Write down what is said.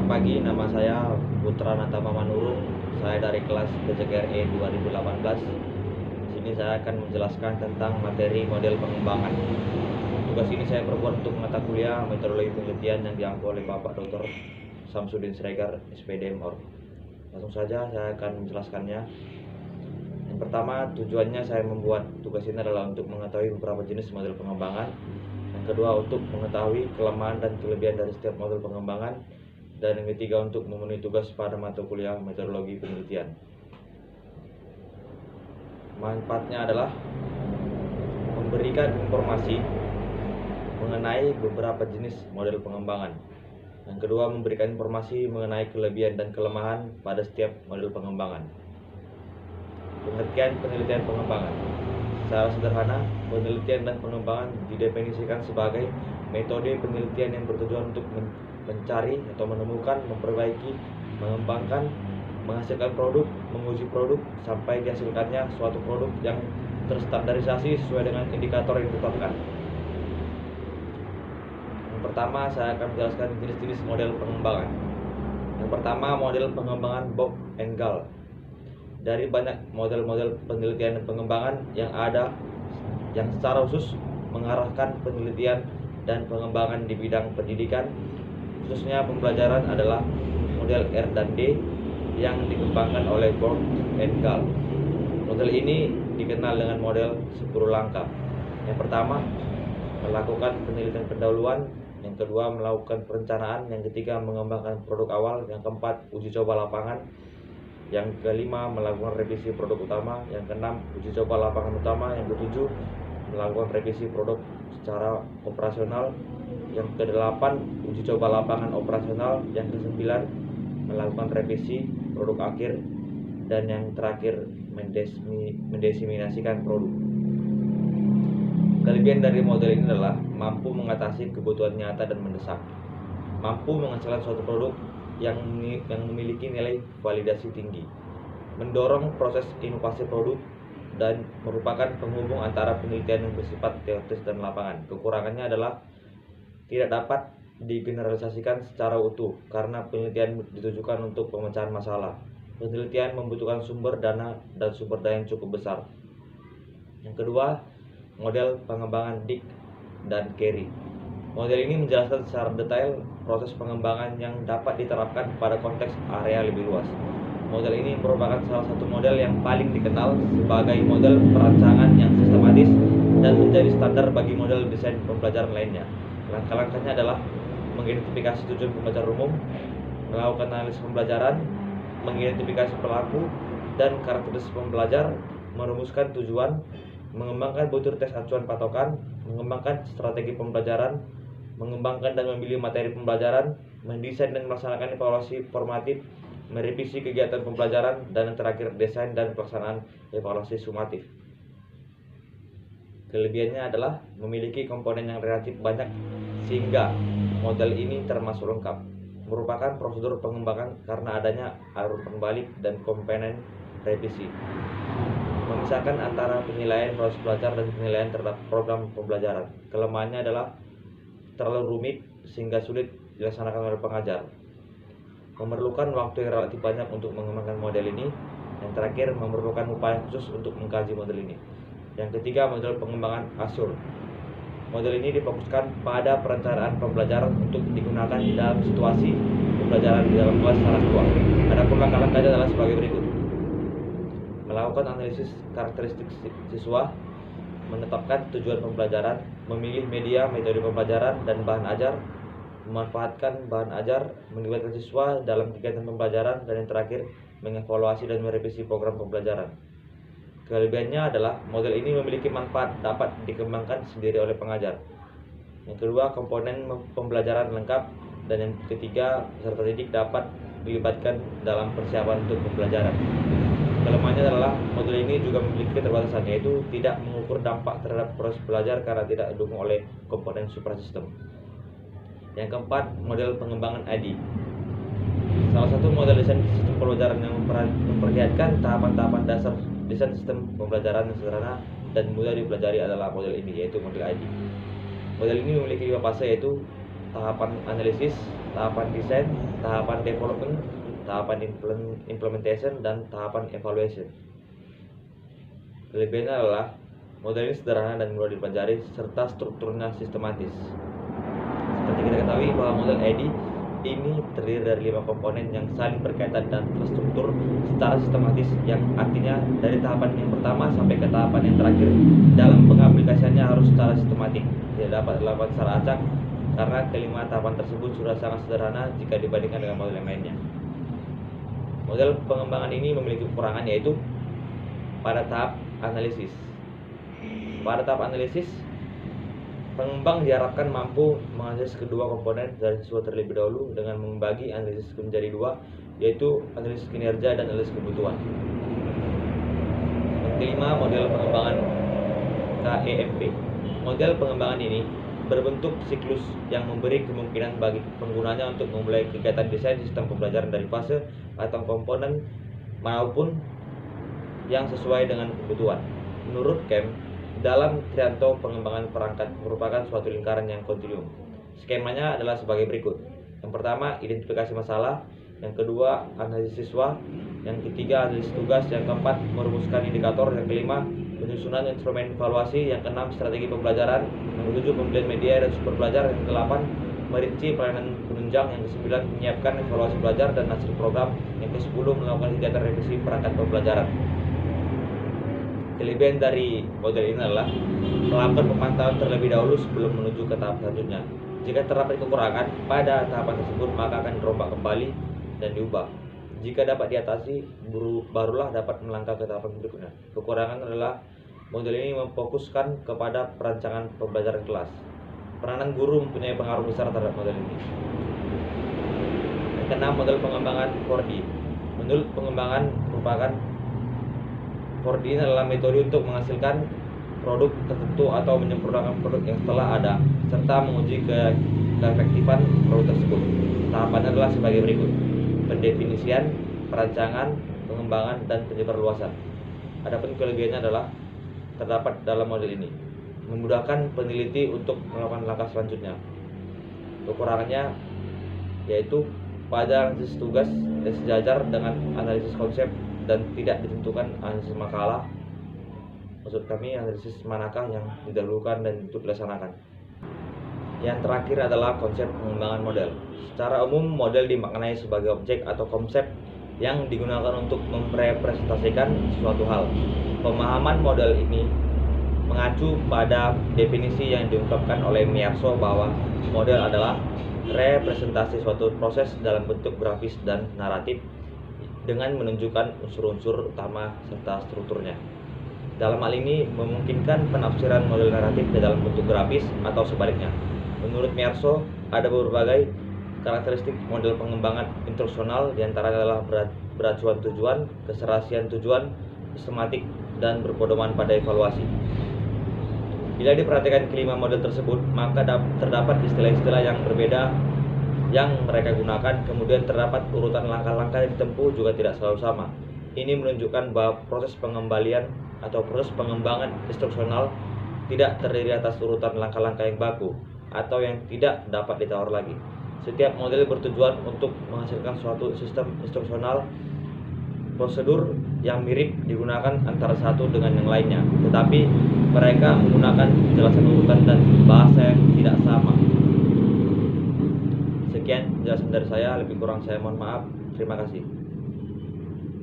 Selamat pagi, nama saya Putra Natama Manurung. Saya dari kelas PJKRE 2018. Di sini saya akan menjelaskan tentang materi model pengembangan. Tugas ini saya perbuat untuk mata kuliah metodologi penelitian yang diampu oleh Bapak Dr. Samsudin Sregar, SPD MOR. Langsung saja saya akan menjelaskannya. Yang pertama, tujuannya saya membuat tugas ini adalah untuk mengetahui beberapa jenis model pengembangan. Yang kedua, untuk mengetahui kelemahan dan kelebihan dari setiap model pengembangan. Dan yang ketiga, untuk memenuhi tugas pada mata kuliah metodologi penelitian. Manfaatnya adalah memberikan informasi mengenai beberapa jenis model pengembangan. Yang kedua, memberikan informasi mengenai kelebihan dan kelemahan pada setiap model pengembangan. Pengertian penelitian pengembangan. Secara sederhana, penelitian dan pengembangan didefinisikan sebagai metode penelitian yang bertujuan untuk mencari atau menemukan, memperbaiki, mengembangkan, menghasilkan produk, menguji produk, sampai dihasilkannya suatu produk yang terstandarisasi sesuai dengan indikator yang ditetapkan. Yang pertama, saya akan menjelaskan jenis-jenis model pengembangan. Yang pertama, model pengembangan Bob and Gall. Dari banyak model-model penelitian dan pengembangan yang ada, yang secara khusus mengarahkan penelitian dan pengembangan di bidang pendidikan, khususnya pembelajaran, adalah model R dan D yang dikembangkan oleh Bob and Gall. Model ini dikenal dengan model 10 langkah. Yang pertama, melakukan penelitian pendahuluan. Yang kedua, melakukan perencanaan. Yang ketiga, mengembangkan produk awal. Yang keempat, uji coba lapangan. Yang kelima, melakukan revisi produk utama. Yang keenam, uji coba lapangan utama. Yang ketujuh, melakukan revisi produk secara operasional. Yang kedelapan, uji coba lapangan operasional. Yang kesembilan, melakukan revisi produk akhir. Dan yang terakhir, mendesimasikan produk. Kelebihan dari model ini adalah mampu mengatasi kebutuhan nyata dan mendesak, mampu menghasilkan suatu produk yang memiliki nilai validasi tinggi, mendorong proses inovasi produk, dan merupakan penghubung antara penelitian yang bersifat teoritis dan lapangan. Kekurangannya adalah tidak dapat digeneralisasikan secara utuh karena penelitian ditujukan untuk pemecahan masalah. Penelitian membutuhkan sumber dana dan sumber daya yang cukup besar. Yang kedua, model pengembangan Dick dan Carey. Model ini menjelaskan secara detail proses pengembangan yang dapat diterapkan pada konteks area lebih luas. Model ini merupakan salah satu model yang paling dikenal sebagai model perancangan yang sistematis dan menjadi standar bagi model desain pembelajaran lainnya. Langkah-langkahnya adalah mengidentifikasi tujuan pembelajaran umum, melakukan analisis pembelajaran, mengidentifikasi pelaku dan karakteristik pembelajar, merumuskan tujuan, mengembangkan butir tes acuan patokan, mengembangkan strategi pembelajaran, mengembangkan dan memilih materi pembelajaran, mendesain dan melaksanakan evaluasi formatif, merevisi kegiatan pembelajaran, dan yang terakhir, desain dan pelaksanaan evaluasi sumatif. Kelebihannya adalah memiliki komponen yang relatif banyak sehingga model ini termasuk lengkap. Merupakan prosedur pengembangan karena adanya alur pembalik dan komponen revisi. Memisahkan antara penilaian proses belajar dan penilaian terhadap program pembelajaran. Kelemahannya adalah terlalu rumit sehingga sulit dilaksanakan oleh pengajar. Memerlukan waktu yang relatif banyak untuk mengembangkan model ini. Yang terakhir, memerlukan upaya khusus untuk mengkaji model ini. Yang ketiga, model pengembangan Azure. Model ini difokuskan pada perencanaan pembelajaran untuk digunakan dalam situasi pembelajaran di dalam kelas secara keluar. Adapun langkah-langkahnya adalah sebagai berikut: melakukan analisis karakteristik siswa, menetapkan tujuan pembelajaran, memilih media, metode pembelajaran, dan bahan ajar, memanfaatkan bahan ajar, melibatkan siswa dalam kegiatan pembelajaran, dan yang terakhir, mengevaluasi dan merevisi program pembelajaran. Kelebihannya adalah model ini memiliki manfaat dapat dikembangkan sendiri oleh pengajar. Yang kedua, komponen pembelajaran lengkap, dan yang ketiga, peserta didik dapat dilibatkan dalam persiapan untuk pembelajaran. Kelemahannya adalah model ini juga memiliki keterbatasan, yaitu tidak mengukur dampak terhadap proses belajar karena tidak didukung oleh komponen suprasistem. Yang keempat, model pengembangan ID. Salah satu model desain sistem pembelajaran yang memperlihatkan tahapan-tahapan dasar desain sistem pembelajaran yang sederhana dan mudah dipelajari adalah model ini, yaitu model ID. Model ini memiliki 5 fase, yaitu tahapan analisis, tahapan desain, tahapan development, tahapan implementation, dan tahapan evaluation. Kelebihannya adalah model ini sederhana dan mudah dipelajari serta strukturnya sistematis. Seperti kita ketahui bahwa model ID ini terdiri dari 5 komponen yang saling berkaitan dan terstruktur secara sistematis, yang artinya dari tahapan yang pertama sampai ke tahapan yang terakhir dalam pengaplikasiannya harus secara sistematik, tidak dapat dilakukan secara acak karena kelima tahapan tersebut sudah sangat sederhana jika dibandingkan dengan model yang lainnya. Model pengembangan ini memiliki kekurangan, yaitu pada tahap analisis. Pada tahap analisis, pengembang diharapkan mampu menganalisis kedua komponen dari siswa terlebih dahulu dengan membagi analisis menjadi dua, yaitu analisis kinerja dan analisis kebutuhan. Yang kelima, model pengembangan KEMP. Model pengembangan ini berbentuk siklus yang memberi kemungkinan bagi penggunanya untuk memulai kegiatan desain sistem pembelajaran dari fase atau komponen maupun yang sesuai dengan kebutuhan. Menurut KEM, dalam Trianto, pengembangan perangkat merupakan suatu lingkaran yang kontinum. Skemanya adalah sebagai berikut. Yang pertama, identifikasi masalah. Yang kedua, analisis siswa. Yang ketiga, analisis tugas. Yang keempat, merumuskan indikator. Yang kelima, penyusunan instrumen evaluasi. Yang keenam, strategi pembelajaran. Yang ketujuh, pembelian media dan sumber belajar. Yang kedelapan, merinci pelayanan penunjang. Yang kesembilan, menyiapkan evaluasi belajar dan hasil program. Yang kesepuluh, melakukan kegiatan revisi perangkat pembelajaran. Kelebihan dari model ini adalah melakukan pemantauan terlebih dahulu sebelum menuju ke tahap selanjutnya. Jika terdapat kekurangan pada tahapan tersebut, maka akan dirombak kembali dan diubah. Jika dapat diatasi, barulah dapat melangkah ke tahapan berikutnya. Kekurangan adalah model ini memfokuskan kepada perancangan pembelajaran kelas. Peranan guru mempunyai pengaruh besar terhadap model ini. Yang keenam, model pengembangan 4D. Menurut pengembangan merupakan 4D ini adalah metode untuk menghasilkan produk tertentu atau menyempurnakan produk yang telah ada, serta menguji keefektifan produk tersebut. Tahapannya adalah sebagai berikut: pendefinisian, perancangan, pengembangan, dan penyebarluasan. Adapun kelebihannya adalah terdapat dalam model ini memudahkan peneliti untuk melakukan langkah selanjutnya. Kekurangannya yaitu pada analisis tugas yang sejajar dengan analisis konsep dan tidak ditentukan analisis makalah. Maksud kami analisis manakah yang didahulukan dan itu dilaksanakan. Yang terakhir adalah konsep pengembangan model. Secara umum, model dimaknai sebagai objek atau konsep yang digunakan untuk merepresentasikan suatu hal. Pemahaman model ini mengacu pada definisi yang diungkapkan oleh Mearso bahwa model adalah representasi suatu proses dalam bentuk grafis dan naratif dengan menunjukkan unsur-unsur utama serta strukturnya. Dalam hal ini memungkinkan penafsiran model naratif di dalam bentuk grafis atau sebaliknya. Menurut Mearso, ada berbagai karakteristik model pengembangan instruksional, diantaranya adalah beracuan tujuan, keserasian tujuan, sistematik, dan berpedoman pada evaluasi. Bila diperhatikan kelima model tersebut, maka terdapat istilah-istilah yang berbeda yang mereka gunakan, kemudian terdapat urutan langkah-langkah yang ditempuh juga tidak selalu sama. Ini menunjukkan bahwa proses pengembalian atau proses pengembangan instruksional tidak terdiri atas urutan langkah-langkah yang baku atau yang tidak dapat ditawar lagi. Setiap model bertujuan untuk menghasilkan suatu sistem instruksional. Prosedur yang mirip digunakan antara satu dengan yang lainnya, tetapi mereka menggunakan penjelasan urutan dan bahasa yang tidak sama. Sekian penjelasan dari saya, lebih kurang saya mohon maaf. Terima kasih.